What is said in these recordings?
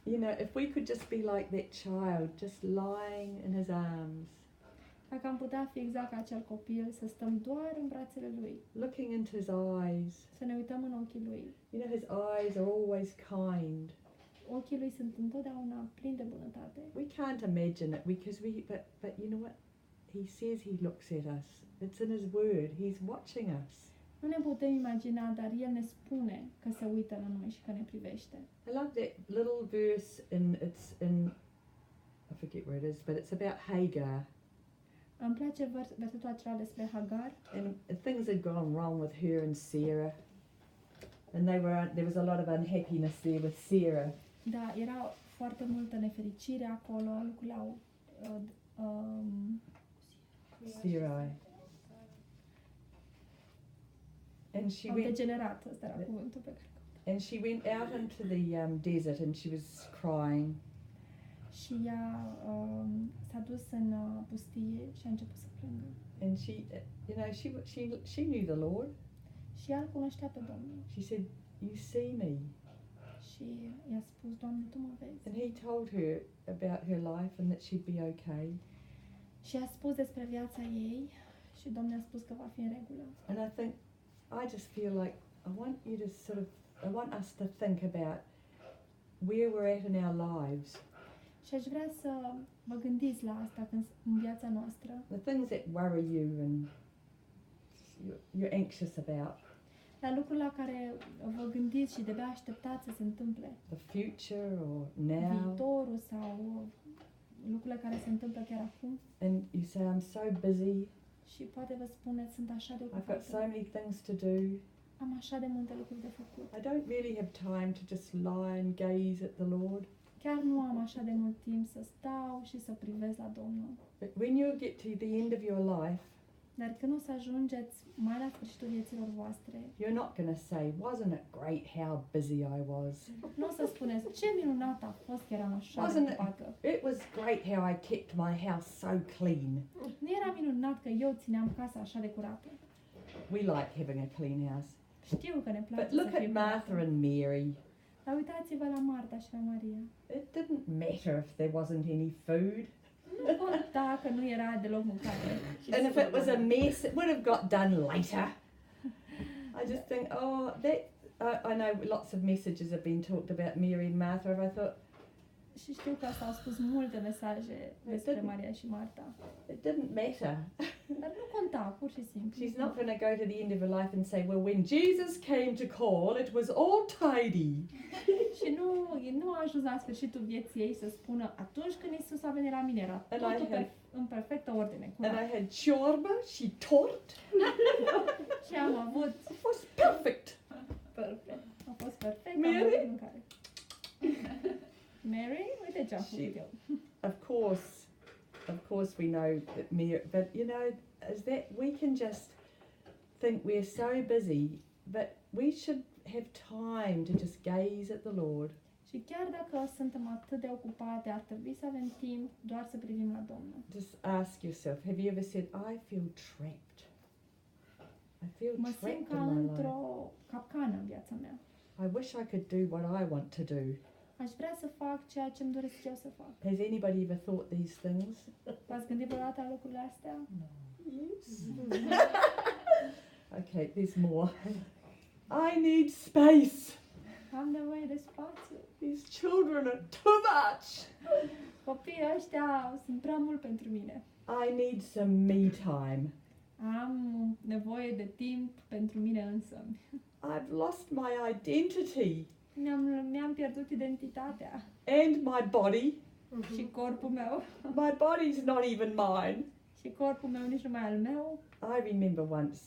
You know, if we could just be like that child, just lying in his arms, Dacă am putea fi exact ca acel copil, să stăm doar în brațele lui, looking into his eyes. să ne uităm în ochii lui. You know, his eyes are always kind. Ochii lui sunt întotdeauna plini de bunătate. We can't imagine it but you know what? He says he looks at us. It's in his word. He's watching us. Nu ne putem imagina, dar El ne spune că se uită la noi și că ne privește. I love that little verse I forget where it is, but it's about Hagar. Îmi place versetul acela despre Hagar. And things had gone wrong with her and Sarah. And there was a lot of unhappiness there with Sarah. Da, era foarte multă nefericire acolo, lucrurile au Sarai. And she au went degenerat, ăsta era cuvântul pe care. and she went out into the desert and she was crying. Și ea s-a dus în pustie și a început să plângă. And she knew the Lord. Și ea îl cunoștea pe Domnul. She said, "You see me." Și i-a spus, Doamne, Tu mă vezi. And he told her about her life and that she'd be okay. Și a spus despre viața ei și Domnul a spus că va fi în regulă. And I just feel like I want us to think about where we're at in our lives. Și aș vrea să vă gândiți la asta în viața noastră. The things that worry you and you're anxious about. La lucruri la care vă gândiți și de-abia așteptați să se întâmple. The future or now. Viitorul sau lucrurile care se întâmplă chiar acum. And you say, "I'm so busy. Și poate vă spuneți, sunt așa de I've got so ocupată. many things to do. Am așa de multe lucruri de făcut. I don't really have time to just lie and gaze at the Lord." Chiar nu am așa de mult timp să stau și să privesc la Domnul. But when you get to the end of your life, Dar când o să ajungeți mai la sfârșitul vieților voastre, you're not going to say, "Wasn't it great how busy I was? nu o să spuneți, ce minunat a fost că eram așa de Wasn't it? ocupată. It was great how I kept my house so clean." Nu era minunat că eu țineam casa așa de curată. We like having a clean house. Știu că ne place But look să fie at Martha curată. and Mary. Dar uitați-vă la Marta și la Maria. It didn't matter if there wasn't any food. Nu conta că nu era deloc mâncare. And if it was a mess, it would have got done later. I just think, I know lots of messages have been talked about Mary and Martha, and I thought, Și știu că s-au spus multe mesaje despre Maria și Marta. it didn't matter. Dar nu conta, pur și simplu. She's not going to go to the end of her life and say, "Well, when Jesus came to call, it was all tidy." Și nu a ajuns la sfârșitul vieții ei să spună, atunci când Iisus a venit la mine, era totul în perfectă ordine. And Curat. I had ciorba, she taught. Și am avut It was perfect. perfect. A fost perfect. Mary? Am avut mâncare. Mary? Uite ce am făcut eu. Of course we know that Mary, but you know, is that we can just think we're so busy, but we should have time to just gaze at the Lord. Și chiar dacă suntem atât de ocupate, ar trebui să avem timp doar să privim la Domnul. Just ask yourself, have you ever said, "I feel trapped. I feel Mă simt trapped ca in my life. într-o capcană în viața mea. I wish I could do what I want to do." Aș vrea să fac ceea ce îmi doresc eu să fac. Has anybody ever thought these things? V-ați gândit vreodată la lucrurile astea? Yes. Okay, there's more. I need space. Am nevoie de spațiu. These children are too much. Copiii ăștia sunt prea mult pentru mine. I need some me time. Am nevoie de timp pentru mine însă. I've lost my identity Mi-am pierdut identitatea and my body. și corpul meu. My body's not even mine. Și corpul meu nici nu mai al meu. I remember once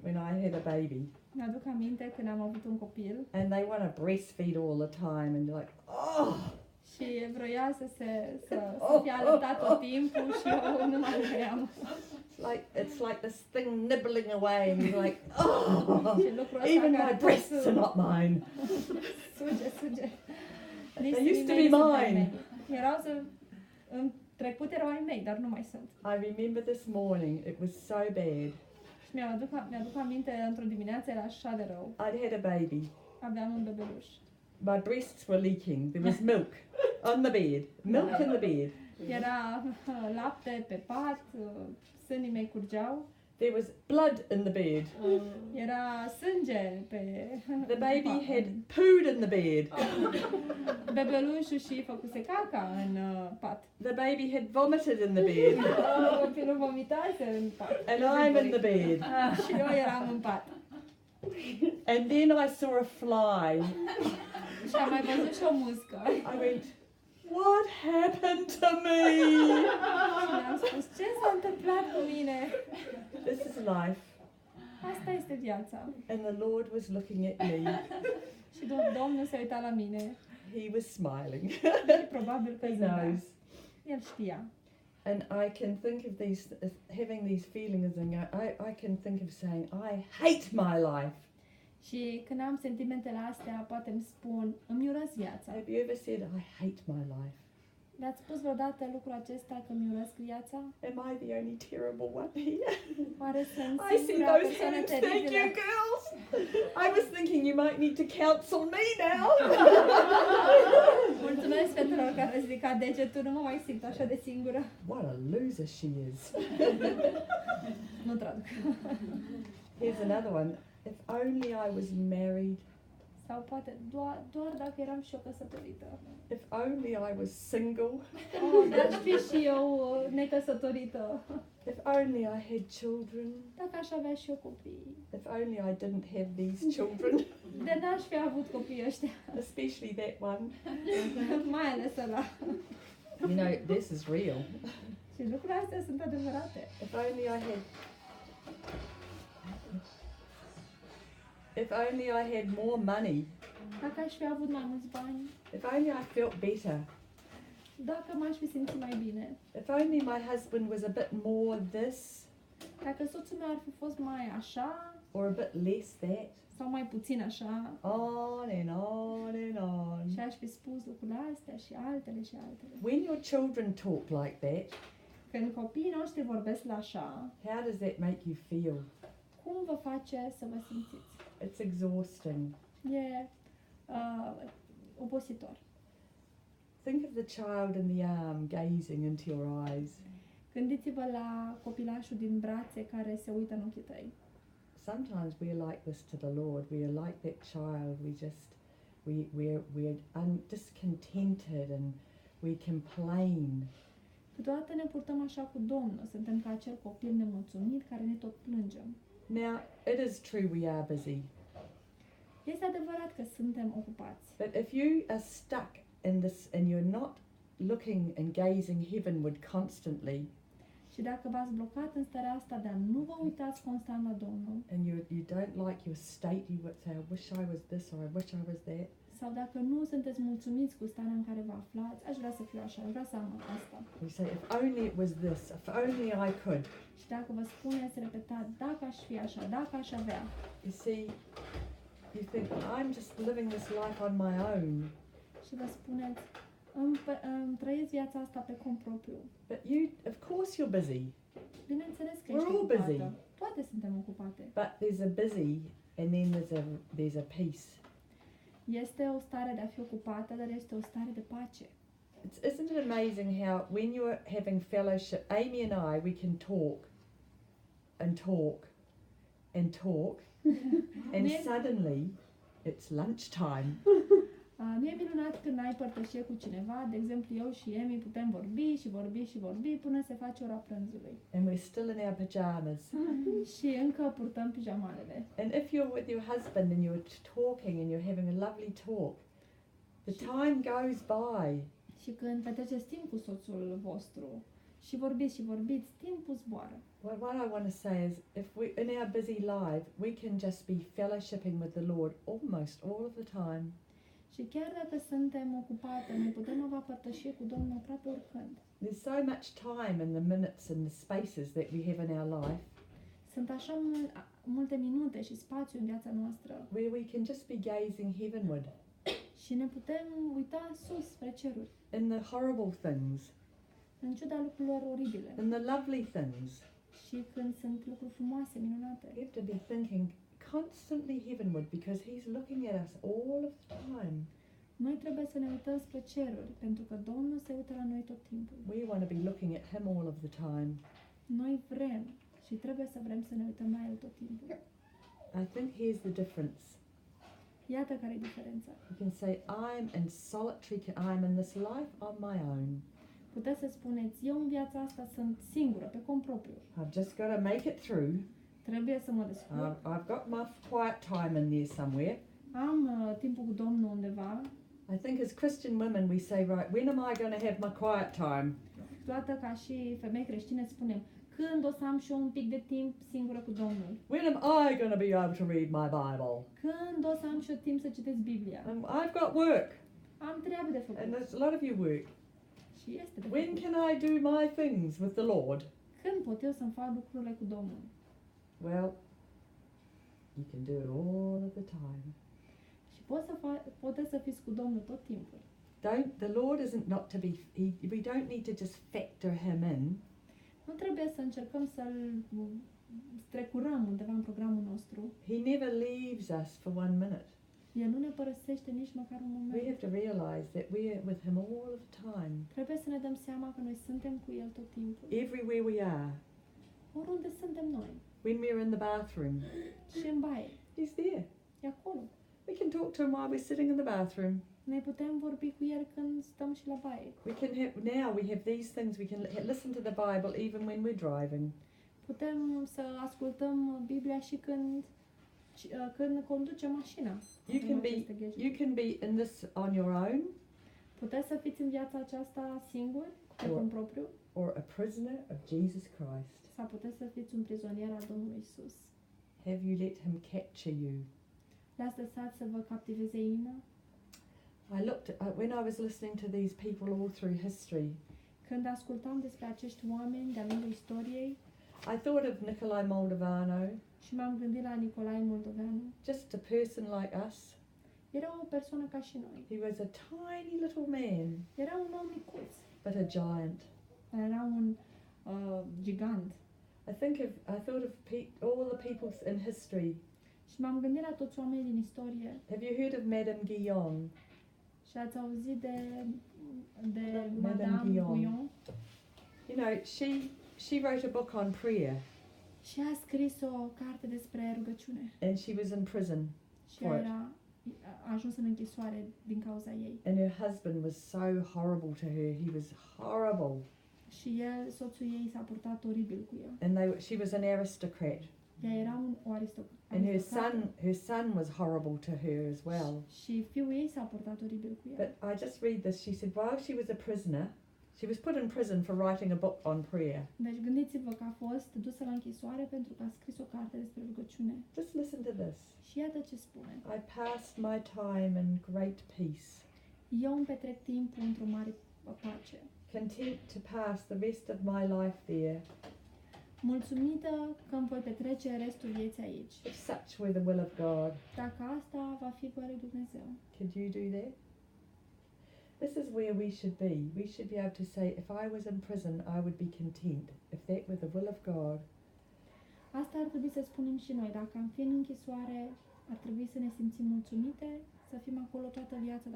when I had a baby Mi-aduc aminte când am avut un copil and they want to breastfeed all the time and you're like, "Oh, și vroia să fie alătat tot timpul și eu nu mai vreau. it's like this thing nibbling away and you're like, oh, Și lucrul ăsta even care my breasts are not mine." suge. They used to be mine. În trecut erau ai mei, dar nu mai sunt. I remember this morning, it was so bad. Și mi-aduc aminte, într-o dimineață era așa de rău. I'd had a baby. Aveam un bebeluș. my breasts were leaking. There was milk on the bed. Milk in the bed. Era lapte pe pat, sânii mei curgeau. There was blood in the bed. Era sânge pe The baby had pooed in the bed. bebelușul și făcuse caca în pat. The baby had vomited in the bed. Copilul vomitase în pat. And I'm in the bed. Și eu eram în pat. And then I saw a fly. Și am mai văzut și o muscă. I went, what happened to me? Și mi-am spus, ce s-a întâmplat cu mine? This is life. Asta este viața. And the Lord was looking at me. Și Domnul se uita la mine. He was smiling. Și probabil că He zâmbea. knows. El știa. And I can think of these, having these feelings, and I can think of saying, I hate my life. Și când am sentimentele astea, poate îmi spun, îmi urăsc viața. Have you ever said, I hate my life? Le-ați spus vreodată lucrul acesta că îmi urăsc viața? Am I the only terrible one here? Oare sunt I see singura those persoană hands. Thank you, teribilă? girls. I was thinking you might need to counsel me now. Mulțumesc fetelor care ați ridicat degetul, nu mă mai simt așa de singură. What a loser she is. Nu traduc. Here's another one. If only I was married. Sau poate doar dacă eram și eu căsătorită. If only I was single. Oh, de-aș fi și eu necăsătorită. If only I had children. Dacă aș avea și eu copii. If only I didn't have these children. De n-aș fi avut copii ăștia. Especially that one. Mai ales ăla. You know, this is real. Și lucrurile astea sunt adevărate. If only I had... If only I had more money. Dacă aș fi avut mai mulți bani. If only I felt better. Dacă m-aș fi simțit mai bine. If only my husband was a bit more this Dacă soțul meu ar fi fost mai așa or a bit less that. sau mai puțin așa. On and on and on. Și aș fi spus lucrurile astea și altele și altele. When your children talk like that, Când copiii noștri vorbesc la așa, how does that make you feel? cum vă face să vă simțiți? It's exhausting. E obositor. Think of the child in the arm gazing into your eyes. Gândiți-vă la copilașul din brațe care se uită în ochii tăi. Sometimes we're like this to the Lord. We are like that child. We're discontented and we complain. Câteodată ne purtăm așa cu Domnul, suntem ca acel copil nemulțumit care ne tot plângem. Now, it is true we are busy. Este adevărat că suntem ocupați. But if you are stuck in this and you're not looking and gazing heavenward constantly, Și dacă v-ați blocat în starea asta de a nu vă uitați constant la Domnul, and you don't like your state, you would say, I wish I was this or I wish I was that. sau dacă nu sunteți mulțumiți cu starea în care vă aflați, aș vrea să fiu așa, aș vrea să am asta. You say, if only it was this, if only I could. Și dacă vă spuneți repetat, dacă aș fi așa, dacă aș avea, You see, you think, I'm just living this life on my own. și vă spuneți, îmi trăiesc viața asta pe cont propriu. But you, of course you're busy. Bineînțeles că We're ești all busy. ocupată. Toate suntem ocupate. But there's a busy and then there's a peace. Este o stare de a fi ocupată, dar este o stare de pace. Isn't it amazing how when you're having fellowship, Amy and I, we can talk and talk and talk and suddenly it's lunchtime. Nu e minunat când ai părtășie cu cineva, de exemplu eu și Emi putem vorbi și vorbi și vorbi până se face ora prânzului. And we're still in our pajamas. Și încă purtăm pijamalele. And if you're with your husband and you're talking and you're having a lovely talk, the time goes by. Și când petreceți timp cu soțul vostru și vorbiți, timpul zboară. Well, what I want to say is, if we in our busy life, we can just be fellowshipping with the Lord almost all of the time. Și chiar dacă suntem ocupate, ne putem avea părtășie cu Domnul aproape oricând. There's so much time in the minutes and the spaces that we have in our life Sunt așa multe minute și spațiu în viața noastră where we can just be gazing heavenward și ne putem uita sus spre ceruri, in the horrible things, în ciuda lucrurilor oribile. in the lovely things. Și când sunt lucruri frumoase, minunate. We have to be thinking constantly heavenward because He's looking at us all of the time. Noi trebuie să ne uităm spre ceruri, pentru că Domnul se uită la noi tot timpul. We want to be looking at Him all of the time. Noi vrem și trebuie să vrem să ne uităm la El tot timpul. I think here's the difference. Iată care e diferența. You can say, I'm in this life on my own. Puteți să spuneți, eu în viața asta sunt singură, pe cont propriu. I've just got to make it through. Trebuie să mă descurc. I've got my quiet time in there somewhere. Am timpul cu Domnul undeva. I think as Christian women we say, right, when am I going to have my quiet time? Toată ca și femei creștine spunem, când o să am și eu un pic de timp singură cu Domnul? When am I going to be able to read my Bible? Când o să am și eu timp să citesc Biblia? I've got work. Am treabă de făcut. And there's a lot of you work. Și este de When făcut. can I do my things with the Lord? Când pot eu să-mi fac lucrurile cu Domnul? Well, you can do it all of the time. Și puteți să fiți cu Domnul tot timpul. The Lord isn't not to be, we don't need to just factor Him in. Nu trebuie să încercăm să-L strecurăm undeva în programul nostru. He never leaves us for 1 minute. El nu ne părăsește nici măcar un moment. We have to realize that we're with Him all of the time. Trebuie să ne dăm seama că noi suntem cu El tot timpul. Everywhere we are. Oriunde suntem noi. When we're in the bathroom, Și în baie. He's there. E acolo. We can talk to Him while we're sitting in the bathroom. Noi putem vorbi cu El când stăm și la baie. Now we have these things. We can listen to the Bible even when we're driving. Putem să ascultăm Biblia și când conducem mașina. You can be in this on your own, Puteți să fiți în viața aceasta singur, pe cont propriu, or a prisoner of Jesus Christ. sau puteți să fiți un prizonier al Domnului Isus. Have you let Him capture you? Le-ați lăsat să vă captiveze inima? I looked when I was listening to these people all through history. Când ascultam despre acești oameni de-a lungul istoriei, I thought of Nicolae Moldovano, și m-am gândit la Nicolae Moldoveanu. just a person like us. Era o persoană ca și noi. He was a tiny little man, Era un om micuț, but a giant. dar era un gigant. I thought of all the people in history. Și m-am gândit la toți oamenii din istorie. Have you heard of Madame Guyon? Și ați auzit de Madame Madame Guyon. Guyon? You know, she wrote a book on prayer, Și a scris o carte despre rugăciune. and she was in prison, Și Right. a ajuns în închisoare din cauza ei. and her husband was so horrible to her. He was horrible, Și soțul ei s-a purtat oribil cu ea. and she was an aristocrat, Ea era o and aristocrată. her son was horrible to her as well. Și fiul ei s-a purtat oribil cu ea. But I just read this. She said while she was a prisoner, she was put in prison for writing a book on prayer. Deci gândiți-vă că a fost dusă la închisoare pentru că a scris o carte despre rugăciune. Just listen to this. Și iată ce spune. I passed my time in great peace, Eu îmi petrec timpul într-o mare pace. content to pass the rest of my life there, Mulțumită că îmi voi petrece restul vieții aici. if such were the will of God. Dacă asta va fi voia lui Dumnezeu. Could you do that? This is where we should be. We should be able to say, if I was in prison, I would be content. If that were the will of God. Asta ar trebui să spunem și noi. Dacă am fi în închisoare, ar trebui să ne simțim mulțumite, să fim acolo toată viața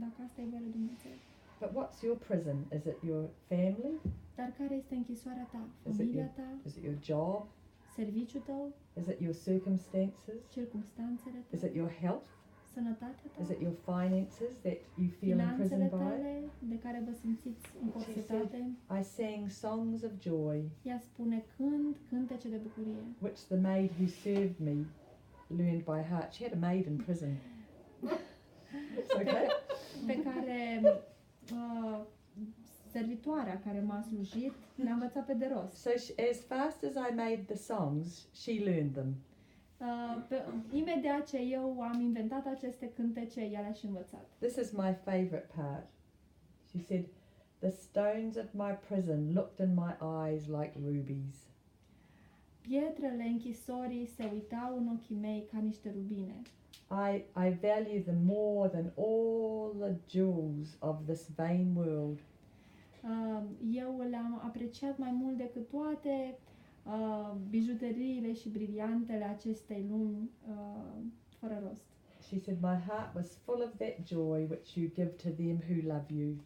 dacă asta e voia lui Dumnezeu. But what's your prison? Is it your family? Dar care este închisoarea ta? Is it Familia ta? Is it your job? Serviciul tău? Is it your circumstances? Circumstanțele Is tale? it your health? Sănătatea ta? Is it your finances that you feel Finanțele imprisoned by? tale de care vă simțiți încorsetate? I sang songs of joy, Ea spune cântece de bucurie. which the maid who served me learned by heart. She had a maid in prison. It's okay. Pe care servitoarea care m-a slujit le-a învățat pe de rost. So as fast as I made the songs, she learned them. Imediat ce eu am inventat aceste cântece, ea le-a și învățat. This is my favorite part. She said, "The stones of my prison looked in my eyes like rubies." Pietrele închisorii se uitau în ochii mei ca niște rubine. I value them more than all the jewels of this vain world. Eu le-am apreciat mai mult decât toate bijuteriile și briliantele acestei lumi fără rost. She said, my heart was full of that joy which you give to them who love you.